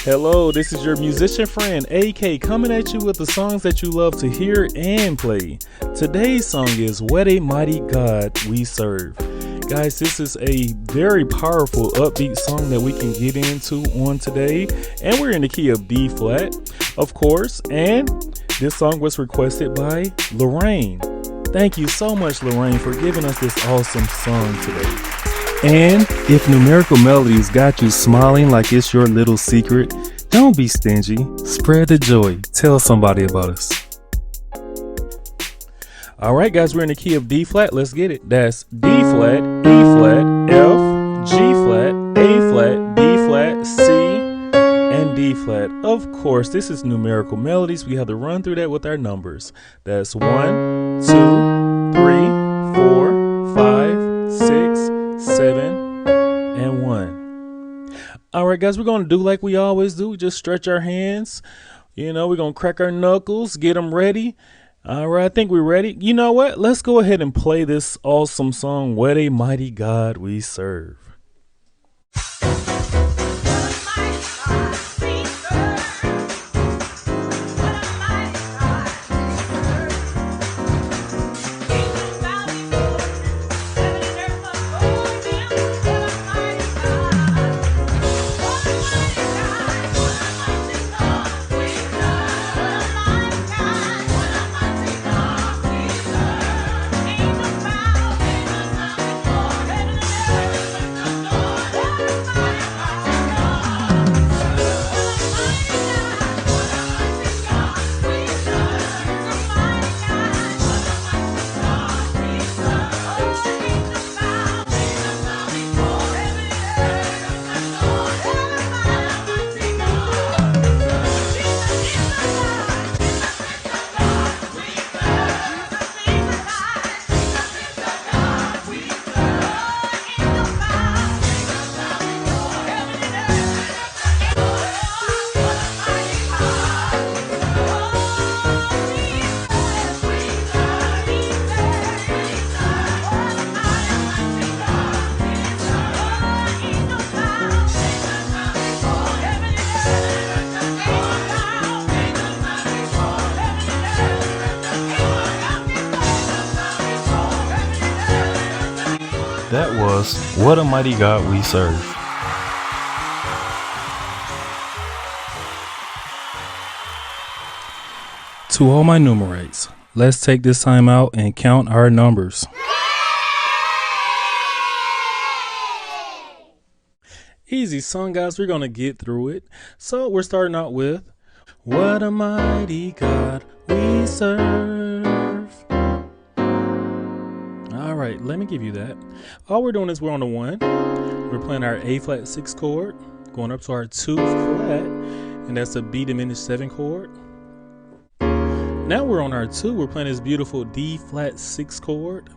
Hello, this is your musician friend AK coming at you with the songs that you love to hear and play. Today's song is What a Mighty God We Serve. Guys, this is a very powerful upbeat song that we can get into on today, and we're in the key of D flat, of course, and this song was requested by Lorraine. Thank you so much, Lorraine, for giving us this awesome song today. And if Numerical Melodies got you smiling like it's your little secret, don't be stingy. Spread the joy. Tell somebody about us. All right, guys, we're in the key of D flat. Let's get it. That's D flat, E flat, F, G flat, A flat, B flat, C, and D flat. Of course, this is Numerical Melodies. We have to run through that with our numbers. That's 1, 2, 3, 4, 5, 6, 7, and 1. All right, guys, we're going to do like we always do. We just stretch our hands. We're going to crack our knuckles, get them ready. All right, I think we're ready. You know what? Let's go ahead and play this awesome song, What a Mighty God We Serve. That was What a Mighty God We Serve. To all my numerates, let's take this time out and count our numbers. Easy song, guys. We're going to get through it. So we're starting out with What a Mighty God We Serve. All right, let me give you that. All we're doing is we're on the 1. We're playing our A flat 6 chord, going up to our 2 flat, and that's a B diminished 7 chord. Now we're on our 2. We're playing this beautiful D flat 6 chord.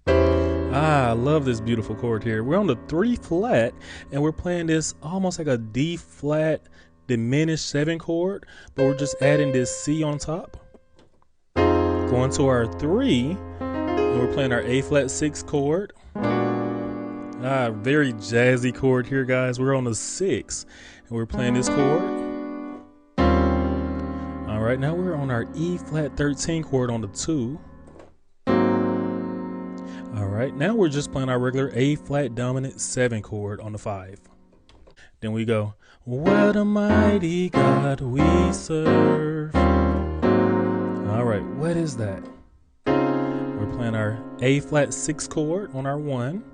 I love this beautiful chord here. We're on the 3 flat, and we're playing this almost like a D flat diminished 7 chord, but we're just adding this C on top. Going to our 3. And we're playing our A flat 6 chord. Very jazzy chord here, guys. We're on the 6 and we're playing this chord. All right, now we're on our E flat 13 chord on the 2. All right, now we're just playing our regular A flat dominant 7 chord on the 5. Then we go, What a mighty God we serve. All right, what is that? We're playing our A flat 6 chord on our 1.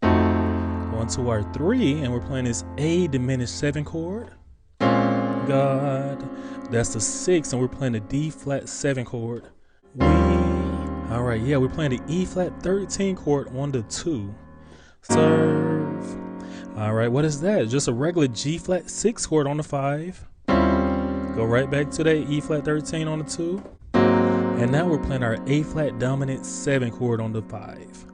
Going to our 3, and we're playing this A diminished 7 chord. God, that's the 6, and we're playing the D flat 7 chord. All right, yeah, we're playing the E flat 13 chord on the 2. Serve. All right, what is that? Just a regular G flat 6 chord on the 5. Go right back to that E flat 13 on the 2. And now we're playing our A flat dominant 7 chord on the 5.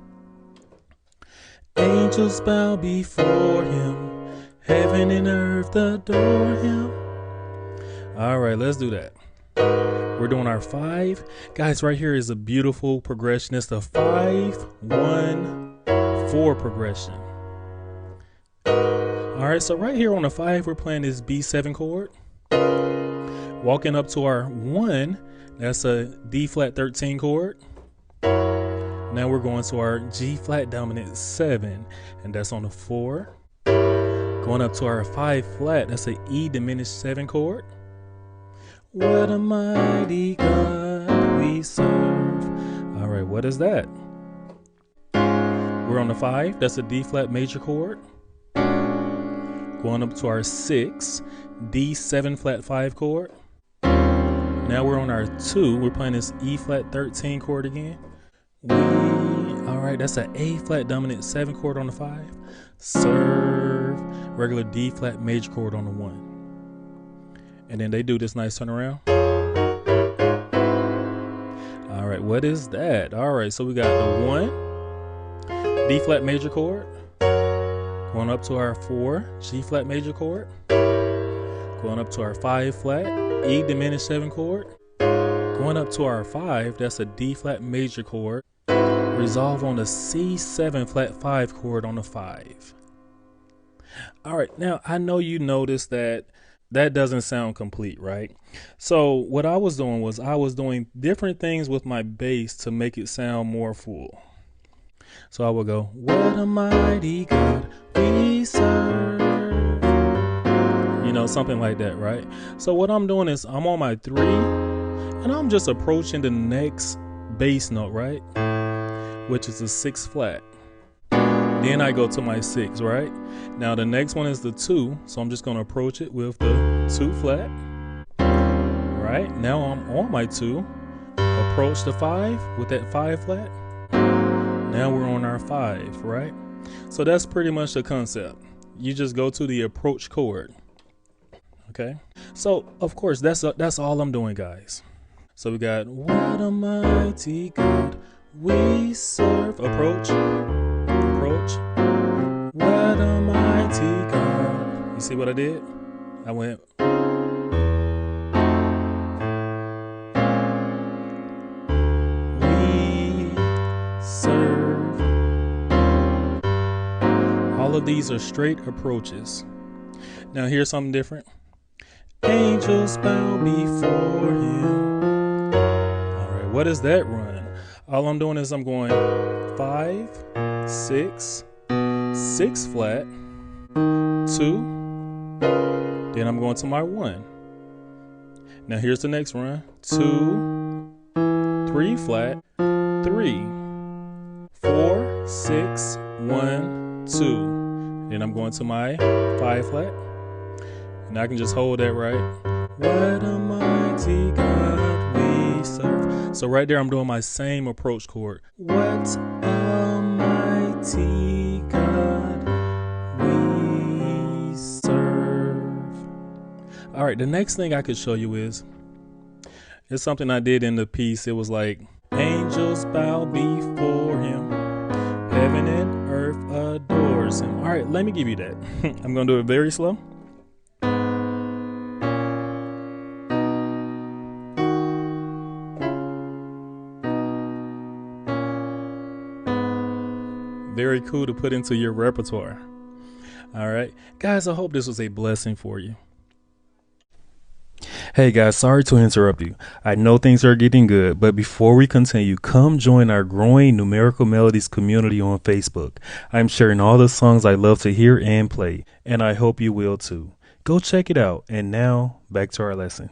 Angels bow before him, heaven and earth adore him. All right, let's do that. We're doing our 5. Guys, right here is a beautiful progression. It's the 5, 1, 4 progression. All right, so right here on the 5, we're playing this B7 chord. Walking up to our 1, that's a D flat 13 chord. Now we're going to our G flat dominant 7, and that's on the 4. Going up to our 5 flat, that's a E diminished 7 chord. What a mighty God we serve. All right, what is that? We're on the 5, that's a D flat major chord. Going up to our 6, D7 flat 5 chord. Now we're on our 2, we're playing this E flat 13 chord again. All right, that's an A flat dominant 7 chord on the 5. Serve, regular D flat major chord on the 1. And then they do this nice turnaround. All right, what is that? All right, so we got the 1, D flat major chord. Going up to our 4, G flat major chord. Going up to our 5 flat, E diminished 7 chord. Going up to our 5, that's a D flat major chord. Resolve on the C7 flat 5 chord on the 5. All right, now I know you noticed that doesn't sound complete, right? So what I was doing was I was doing different things with my bass to make it sound more full. So I will go, what a mighty God we serve. You know, something like that, right? So what I'm doing is I'm on my 3 and I'm just approaching the next bass note, right? Which is a 6 flat. Then I go to my 6, right? Now the next one is the 2, so I'm just going to approach it with the 2 flat. Right? Now I'm on my 2. Approach the 5 with that 5 flat. Now we're on our 5, right? So that's pretty much the concept. You just go to the approach chord. Okay? So, of course, that's all I'm doing, guys. So we got, what a mighty God we serve. Approach. Approach. What a mighty God. You see what I did? I went. We serve. All of these are straight approaches. Now here's something different. Angels bow before him. All right, what is that run? All I'm doing is I'm going 5, 6, 6 flat, 2, then I'm going to my 1. Now here's the next run. 2, 3 flat, 3, 4, 6, 1, 2. Then I'm going to my 5 flat. And I can just hold that right. What a mighty God we serve. So right there I'm doing my same approach chord. What a mighty God we serve. All right, the next thing I could show you is, it's something I did in the piece. It was like, angels bow before him. Heaven and earth adores him. All right, let me give you that. I'm gonna do it very slow. Very cool to put into your repertoire. All right, guys, I hope this was a blessing for you. Hey guys, sorry to interrupt you. I know things are getting good, but before we continue, come join our growing Numerical Melodies community on Facebook. I'm sharing all the songs I love to hear and play, and I hope you will too. Go check it out. And now back to our lesson.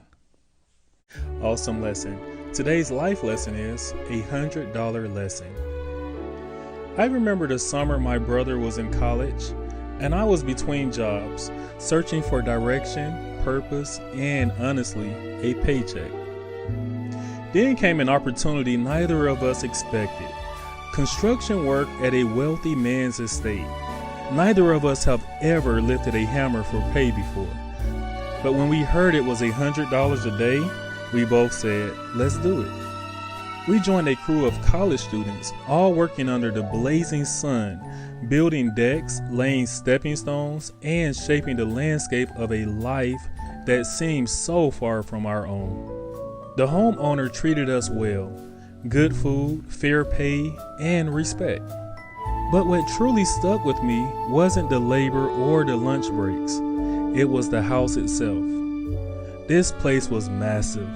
Awesome lesson. Today's life lesson is a $100 lesson. I remember the summer my brother was in college and I was between jobs, searching for direction, purpose, and honestly, a paycheck. Then came an opportunity neither of us expected. Construction work at a wealthy man's estate. Neither of us have ever lifted a hammer for pay before. But when we heard it was $100 a day, we both said, let's do it. We joined a crew of college students, all working under the blazing sun, building decks, laying stepping stones, and shaping the landscape of a life that seemed so far from our own. The homeowner treated us well, good food, fair pay, and respect. But what truly stuck with me wasn't the labor or the lunch breaks. It was the house itself. This place was massive.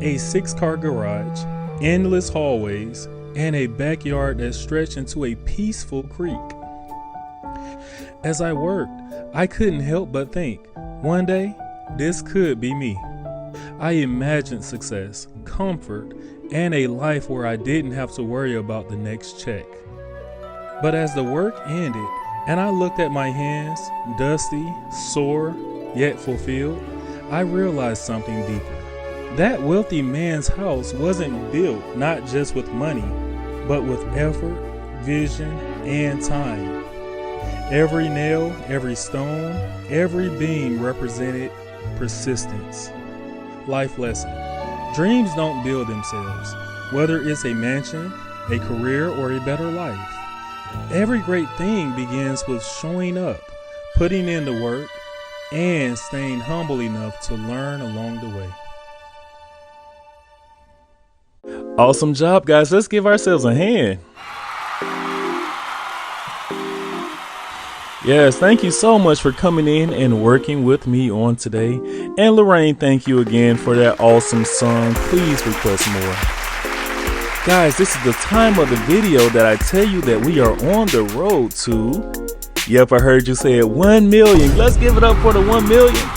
A 6-car garage, endless hallways, and a backyard that stretched into a peaceful creek. As I worked, I couldn't help but think, one day, this could be me. I imagined success, comfort, and a life where I didn't have to worry about the next check. But as the work ended, and I looked at my hands, dusty, sore, yet fulfilled, I realized something deeper. That wealthy man's house wasn't built not just with money, but with effort, vision, and time. Every nail, every stone, every beam represented persistence. Life lesson. Dreams don't build themselves, whether it's a mansion, a career, or a better life. Every great thing begins with showing up, putting in the work, and staying humble enough to learn along the way. Awesome job, guys. Let's give ourselves a hand. Yes, thank you so much for coming in and working with me on today. And Lorraine, thank you again for that awesome song. Please request more. Guys, this is the time of the video that I tell you that we are on the road to, yep, I heard you say it, 1 million. Let's give it up for the 1 million.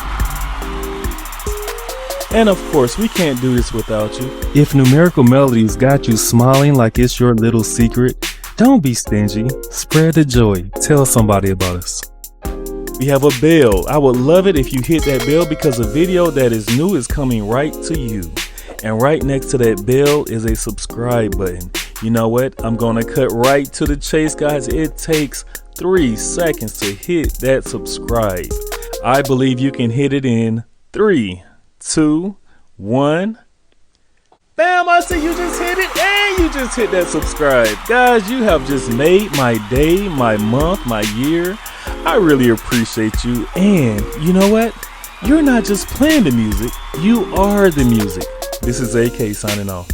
And of course, we can't do this without you. If Numerical Melodies got you smiling like it's your little secret, don't be stingy. Spread the joy. Tell somebody about us. We have a bell. I would love it if you hit that bell because a video that is new is coming right to you. And right next to that bell is a subscribe button. You know what? I'm gonna cut right to the chase, guys. It takes 3 seconds to hit that subscribe. I believe you can hit it in 3, 2, 1. Bam, I see you just hit it and you just hit that subscribe. Guys, you have just made my day, my month, my year. I really appreciate you. And you know what? You're not just playing the music, you are the music. This is AK signing off.